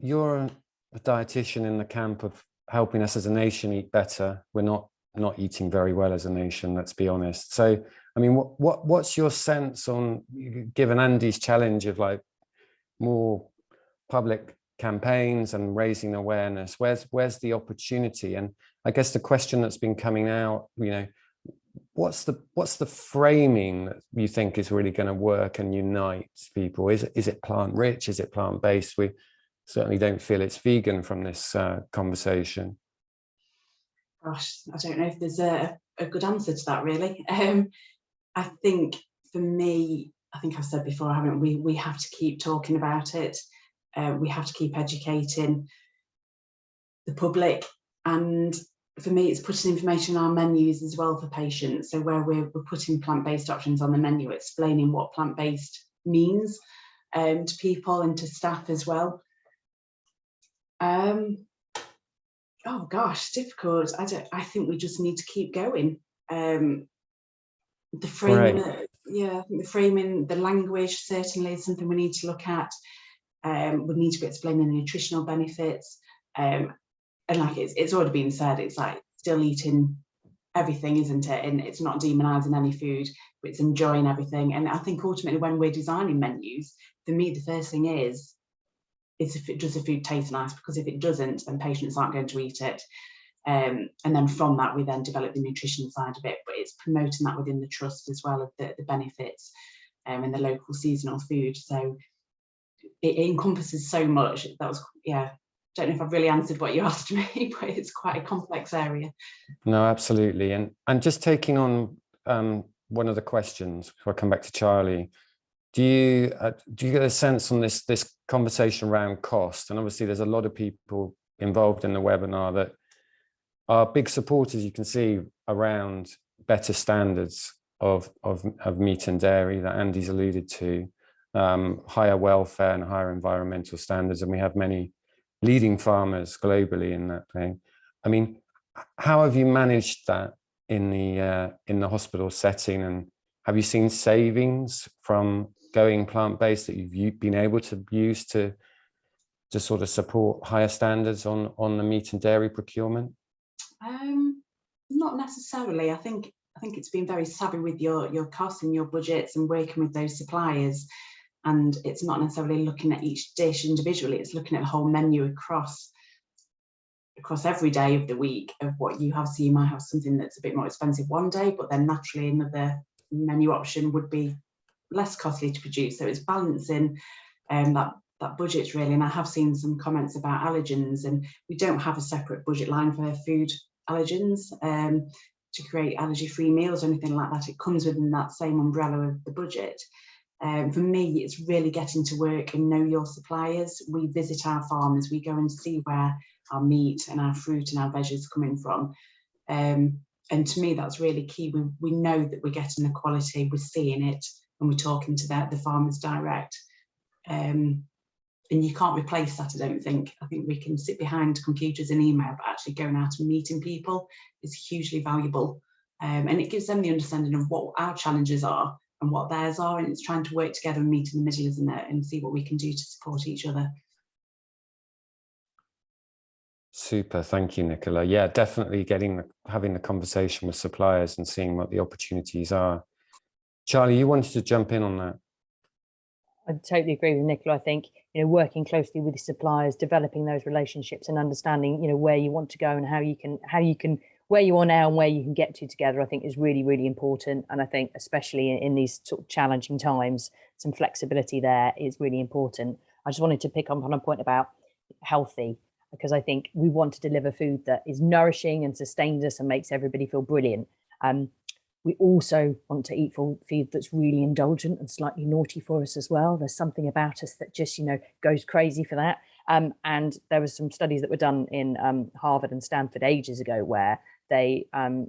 you're a dietitian in the camp of helping us as a nation eat better. We're not eating very well as a nation, let's be honest. So, I mean, what's your sense on, given Andy's challenge of like more public campaigns and raising awareness, where's the opportunity? And I guess the question that's been coming out, what's the framing that you think is really going to work and unite people? Is it plant rich? Is it plant based? We certainly don't feel it's vegan from this conversation. Gosh, I don't know if there's a good answer to that, really. I think for me, I think I've said before, haven't we have to keep talking about it. We have to keep educating the public, and for me, it's putting information on our menus as well for patients. So where we're putting plant-based options on the menu, explaining what plant-based means to people and to staff as well. Oh gosh, difficult. I think we just need to keep going. The framing, I think the framing, the language certainly is something we need to look at. We need to be explaining the nutritional benefits. And like it's already been said, it's like still eating everything, isn't it? And it's not demonizing any food, but it's enjoying everything. And I think ultimately when we're designing menus, for me, the first thing is if does the food taste nice, because if it doesn't, then patients aren't going to eat it. And then from that, we then develop the nutrition side of it, but it's promoting that within the trust as well of the benefits and the local seasonal food. So it encompasses so much. That was, don't know if I've really answered what you asked me, but it's quite a complex area. No, absolutely. And just taking on one of the questions before I come back to Charlie, do you get a sense on this conversation around cost? And obviously there's a lot of people involved in the webinar that are big supporters, you can see, around better standards of meat and dairy that Andy's alluded to, higher welfare and higher environmental standards. And we have many leading farmers globally in that thing. I mean, how have you managed that in the hospital setting? And have you seen savings from going plant-based that you've been able to use to sort of support higher standards on the meat and dairy procurement? Not necessarily. I think it's been very savvy with your costs and your budgets and working with those suppliers. And it's not necessarily looking at each dish individually, it's looking at the whole menu across every day of the week of what you have. So you might have something that's a bit more expensive one day, but then naturally another menu option would be less costly to produce. So it's balancing that budget really. And I have seen some comments about allergens, and we don't have a separate budget line for food allergens to create allergy-free meals or anything like that. It comes within that same umbrella of the budget. For me, it's really getting to work and know your suppliers. We visit our farmers, we go and see where our meat and our fruit and our veggies are coming from. And to me, that's really key. We know that we're getting the quality, we're seeing it, and we're talking to the farmers direct. And you can't replace that, I don't think. I think we can sit behind computers and email, but actually going out and meeting people is hugely valuable. And it gives them the understanding of what our challenges are and what theirs are, and it's trying to work together and meet in the middle, isn't it, and see what we can do to support each other. Super, thank you, Nicola. Yeah, definitely having the conversation with suppliers and seeing what the opportunities are. Charlie, you wanted to jump in on that. I totally agree with Nicola. I think, working closely with the suppliers, developing those relationships and understanding, where you want to go and how you can where you are now and where you can get to together, I think is really, really important. And I think especially in these sort of challenging times, some flexibility there is really important. I just wanted to pick up on a point about healthy, because I think we want to deliver food that is nourishing and sustains us and makes everybody feel brilliant. We also want to eat food that's really indulgent and slightly naughty for us as well. There's something about us that just, goes crazy for that. And there was some studies that were done in Harvard and Stanford ages ago where they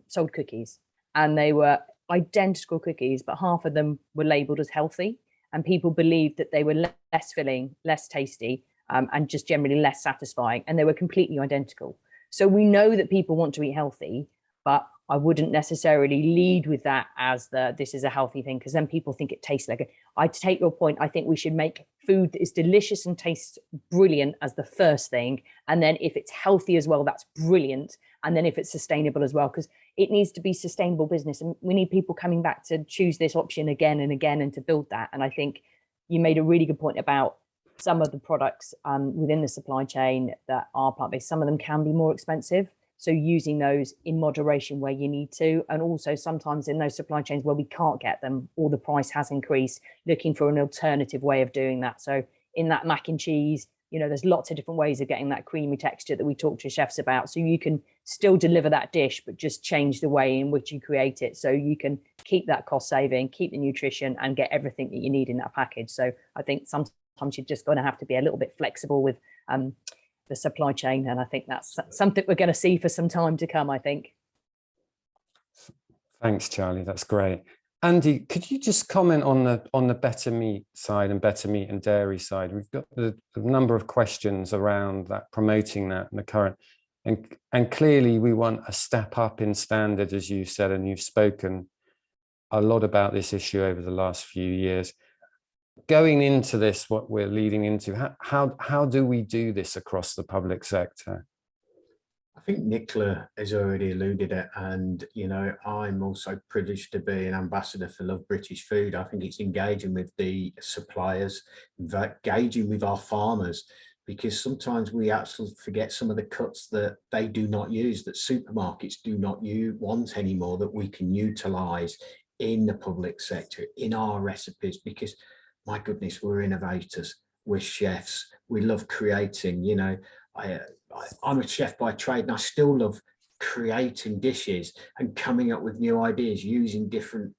sold cookies, and they were identical cookies, but half of them were labeled as healthy, and people believed that they were less filling, less tasty, and just generally less satisfying, and they were completely identical. So we know that people want to eat healthy, but I wouldn't necessarily lead with that as this is a healthy thing, because then people think it tastes like it. I take your point. I think we should make food that is delicious and tastes brilliant as the first thing. And then if it's healthy as well, that's brilliant. And then if it's sustainable as well, because it needs to be sustainable business. And we need people coming back to choose this option again and again and to build that. And I think you made a really good point about some of the products within the supply chain that are plant-based. Some of them can be more expensive. So using those in moderation where you need to, and also sometimes in those supply chains where we can't get them or the price has increased, looking for an alternative way of doing that. So in that mac and cheese, you know, there's lots of different ways of getting that creamy texture that we talk to chefs about. So you can still deliver that dish, but just change the way in which you create it. So you can keep that cost saving, keep the nutrition, and get everything that you need in that package. So I think sometimes you're just going to have to be a little bit flexible with the supply chain. And I think that's something we're going to see for some time to come, I think. Thanks, Charlie. That's great. Andy, could you just comment on the better meat side and better meat and dairy side? We've got a number of questions around that, promoting that in the current, and clearly we want a step up in standard, as you said, and you've spoken a lot about this issue over the last few years. Going into this, what we're leading into, how do we do this across the public sector? I think Nicola has already alluded it, and you know, I'm also privileged to be an ambassador for Love British Food. I think it's engaging with the suppliers, engaging with our farmers, because sometimes we actually forget some of the cuts that they do not use, that supermarkets do not want anymore, that we can utilise in the public sector, in our recipes, because my goodness, we're innovators, we're chefs, we love creating, you know. I'm a chef by trade, and I still love creating dishes and coming up with new ideas using different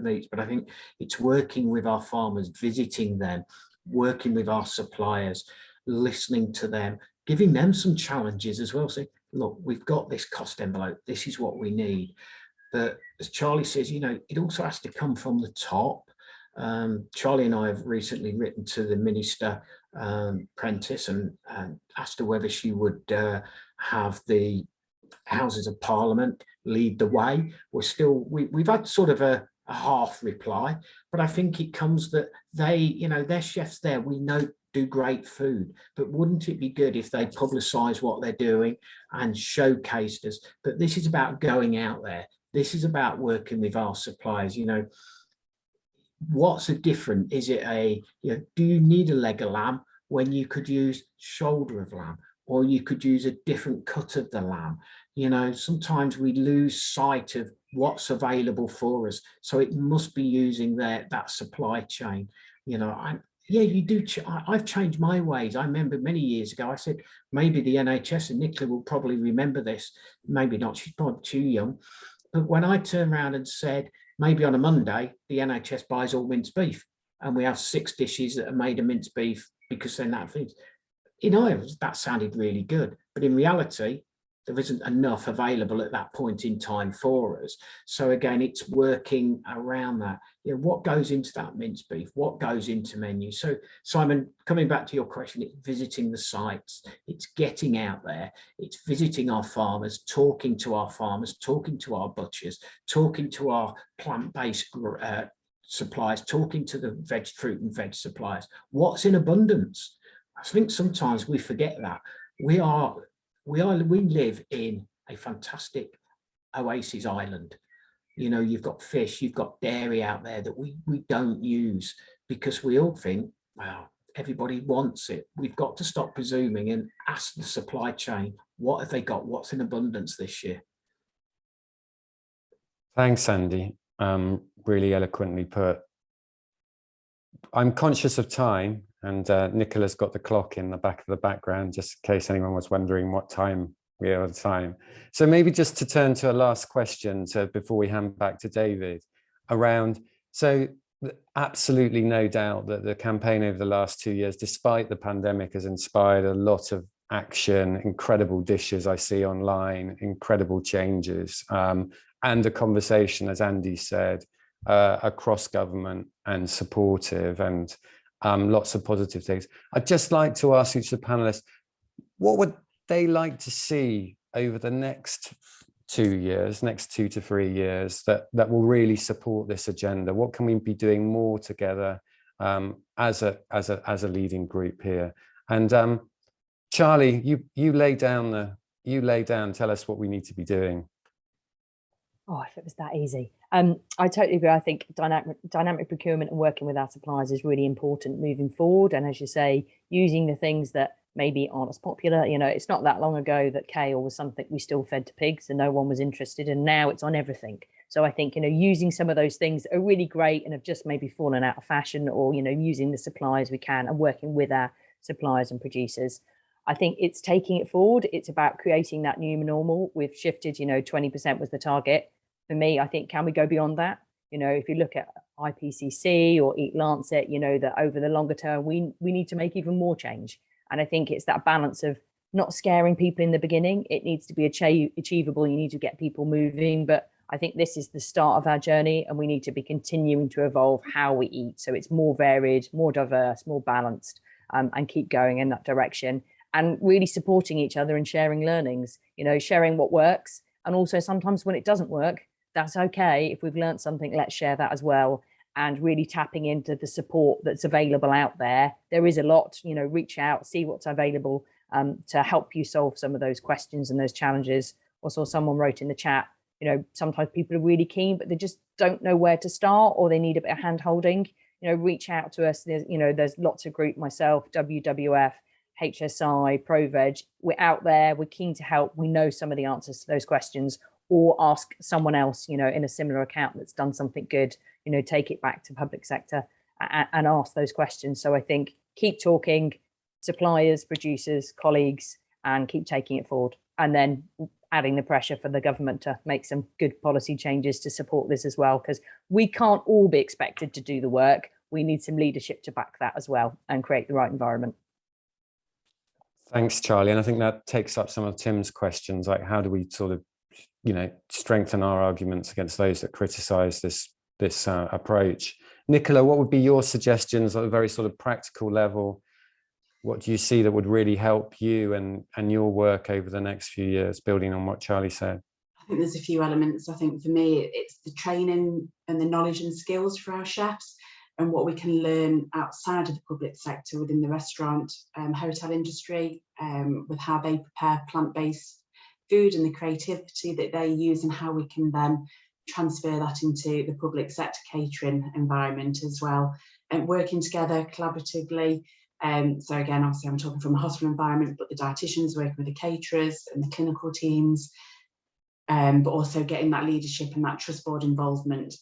meats. But I think it's working with our farmers, visiting them, working with our suppliers, listening to them, giving them some challenges as well. Say, look, we've got this cost envelope, this is what we need. But as Charlie says, you know, it also has to come from the top. Charlie and I have recently written to the Minister Prentice and asked her whether she would have the Houses of Parliament lead the way. We've had sort of a half reply, but I think it comes that they, you know, their chefs there, we know, do great food, but wouldn't it be good if they publicise what they're doing and showcased us? But this is about going out there. This is about working with our suppliers, you know. What's a different? Is it do you need a leg of lamb when you could use shoulder of lamb, or you could use a different cut of the lamb? You know, sometimes we lose sight of what's available for us. So it must be using that supply chain. You know, you do. I've changed my ways. I remember many years ago, I said, maybe the NHS, and Nicola will probably remember this, maybe not, she's probably too young. But when I turned around and said, maybe on a Monday, the NHS buys all minced beef, and we have 6 dishes that are made of minced beef because they're that things. In Ireland, that sounded really good, but in reality, there isn't enough available at that point in time for us. So again, it's working around that. You know, what goes into that minced beef? What goes into menu? So Simon, coming back to your question, it's visiting the sites, it's getting out there, it's visiting our farmers, talking to our farmers, talking to our butchers, talking to our plant-based suppliers, talking to the fruit and veg suppliers. What's in abundance? I think sometimes we forget that. We live in a fantastic oasis island. You know, you've got fish, you've got dairy out there that we don't use because we all think, well, everybody wants it. We've got to stop presuming and ask the supply chain, what have they got? What's in abundance this year? Thanks, Andy. Really eloquently put. I'm conscious of time, and Nicola's got the clock in the back of the background, just in case anyone was wondering what time we are at the time. So maybe just to turn to a last question before we hand back to David around, so absolutely no doubt that the campaign over the last 2 years, despite the pandemic, has inspired a lot of action, incredible dishes I see online, incredible changes, and a conversation, as Andy said, across government and supportive, and lots of positive things. I'd just like to ask each of the panelists, what would they like to see over the next 2 years, next 2 to 3 years, that will really support this agenda? What can we be doing more together as a leading group here? And Charlie, you lay down, tell us what we need to be doing. Oh, if it was that easy. I totally agree. I think dynamic procurement and working with our suppliers is really important moving forward. And as you say, using the things that maybe aren't as popular. You know, it's not that long ago that kale was something we still fed to pigs and no one was interested, and now it's on everything. So I think, you know, using some of those things that are really great and have just maybe fallen out of fashion, or, you know, using the suppliers we can and working with our suppliers and producers. I think it's taking it forward. It's about creating that new normal. We've shifted, you know, 20% was the target. For me, I think, can we go beyond that? You know, if you look at IPCC or Eat Lancet, you know, that over the longer term, we need to make even more change. And I think it's that balance of not scaring people in the beginning. It needs to be achievable. You need to get people moving. But I think this is the start of our journey, and we need to be continuing to evolve how we eat. So it's more varied, more diverse, more balanced, and keep going in that direction, and really supporting each other and sharing learnings, you know, sharing what works. And also sometimes when it doesn't work, that's okay. If we've learned something, let's share that as well. And really tapping into the support that's available out there. There is a lot, you know, reach out, see what's available to help you solve some of those questions and those challenges. Also, someone wrote in the chat, you know, sometimes people are really keen, but they just don't know where to start, or they need a bit of hand holding. You know, reach out to us. There's, you know, there's lots of group, myself, WWF, HSI, ProVeg. We're out there. We're keen to help. We know some of the answers to those questions, or ask someone else, you know, in a similar account that's done something good, you know, take it back to public sector and ask those questions. So I think keep talking, suppliers, producers, colleagues, and keep taking it forward. And then adding the pressure for the government to make some good policy changes to support this as well, because we can't all be expected to do the work. We need some leadership to back that as well and create the right environment. Thanks, Charlie. And I think that takes up some of Tim's questions, like how do we sort of, you know, strengthen our arguments against those that criticize this approach. Nicola, what would be your suggestions at a very sort of practical level? What do you see that would really help you and your work over the next few years, building on what Charlie said? I think there's a few elements. I think for me, it's the training and the knowledge and skills for our chefs, and what we can learn outside of the public sector within the restaurant, hotel industry, with how they prepare plant-based food and the creativity that they use, and how we can then transfer that into the public sector catering environment as well, and working together collaboratively. So again, obviously I'm talking from a hospital environment, but the dietitians working with the caterers and the clinical teams, but also getting that leadership and that trust board involvement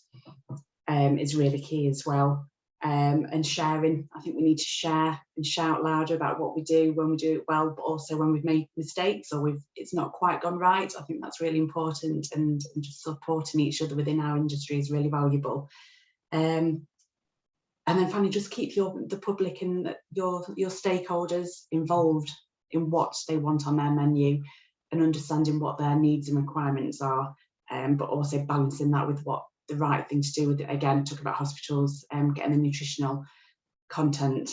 is really key as well. And sharing, I think we need to share and shout louder about what we do when we do it well, but also when we've made mistakes or it's not quite gone right. I think that's really important, and just supporting each other within our industry is really valuable. And then finally, just keep the public and your stakeholders involved in what they want on their menu, and understanding what their needs and requirements are, but also balancing that with what the right thing to do with it. Again, talk about hospitals, getting the nutritional content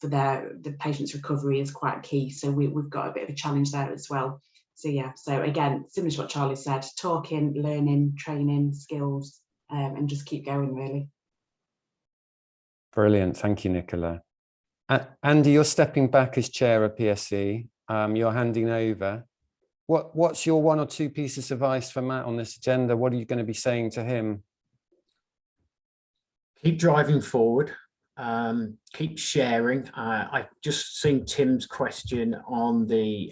for the patient's recovery is quite key. So we've got a bit of a challenge there as well. So yeah, so again, similar to what Charlie said, talking, learning, training, skills, and just keep going really. Brilliant, thank you, Nicola. Andy, you're stepping back as chair of PSC. You're handing over. What's your one or two pieces of advice for Matt on this agenda? What are you going to be saying to him? Keep driving forward. Keep sharing. I've just seen Tim's question on the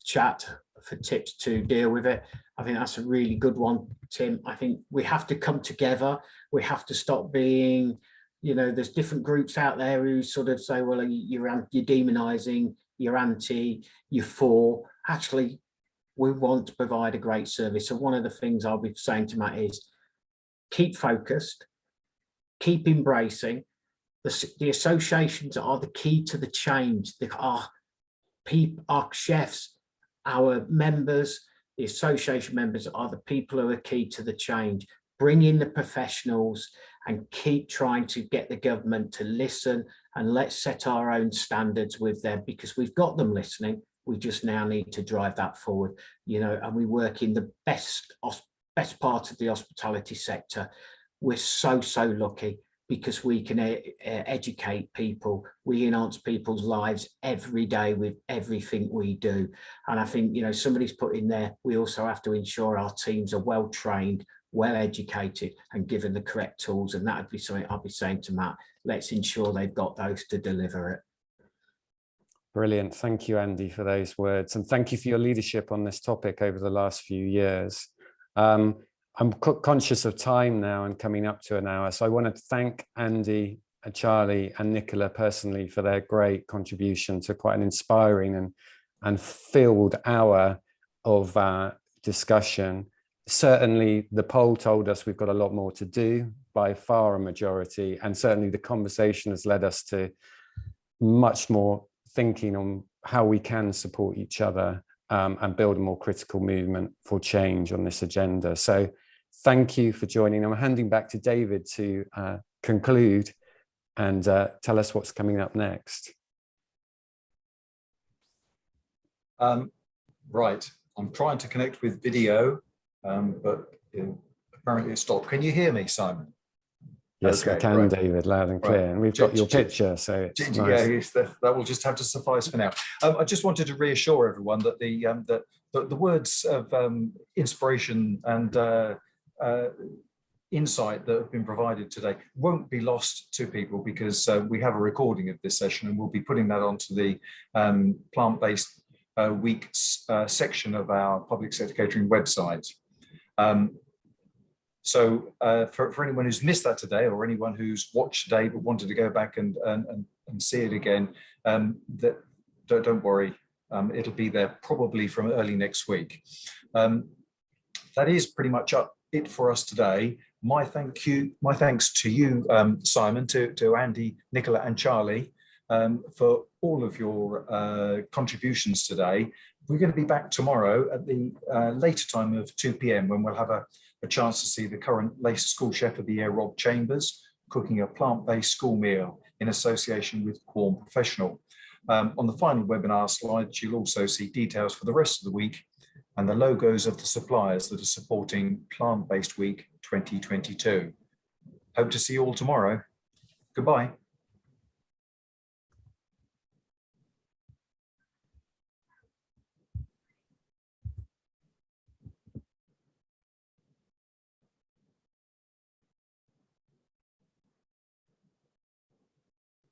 chat for tips to deal with it. I think that's a really good one, Tim. I think we have to come together. We have to stop being, you know, there's different groups out there who sort of say, well, you're demonizing, you're anti, you're for. Actually, we want to provide a great service. So one of the things I'll be saying to Matt is keep focused, keep embracing. The associations are the key to the change. Our chefs, our members, the association members are the people who are key to the change. Bring in the professionals and keep trying to get the government to listen, and let's set our own standards with them, because we've got them listening. We just now need to drive that forward, you know, and we work in the best part of the hospitality sector. We're so lucky, because we can educate people. We enhance people's lives every day with everything we do. And I think, you know, somebody's put in there, we also have to ensure our teams are well trained, well educated, and given the correct tools. And that would be something I'll be saying to Matt, let's ensure they've got those to deliver it. Brilliant. Thank you, Andy, for those words. And thank you for your leadership on this topic over the last few years. I'm conscious of time now and coming up to an hour. So I want to thank Andy, Charlie and Nicola personally for their great contribution to quite an inspiring and filled hour of discussion. Certainly the poll told us we've got a lot more to do, by far a majority, and certainly the conversation has led us to much more thinking on how we can support each other and build a more critical movement for change on this agenda. So thank you for joining. I'm handing back to David to conclude and tell us what's coming up next. Right, I'm trying to connect with video, but apparently it stopped. Can you hear me, Simon? Yes, okay, we can, right. David, loud and clear. Right. And we've got your picture, so it's nice. Yeah, that will just have to suffice for now. I just wanted to reassure everyone that the words of inspiration and insight that have been provided today won't be lost to people, because we have a recording of this session and we'll be putting that onto the plant-based week section of our public sector catering website. So for anyone who's missed that today, or anyone who's watched today but wanted to go back and see it again, don't worry, it'll be there probably from early next week. That is pretty much it for us today. My thanks to you, Simon, to Andy, Nicola and Charlie for all of your contributions today. We're going to be back tomorrow at the later time of 2 p.m. when we'll have a chance to see the current Leicester School Chef of the Year, Rob Chambers, cooking a plant-based school meal in association with Quorn Professional. On the final webinar slides, you'll also see details for the rest of the week and the logos of the suppliers that are supporting Plant-Based Week 2022. Hope to see you all tomorrow. Goodbye.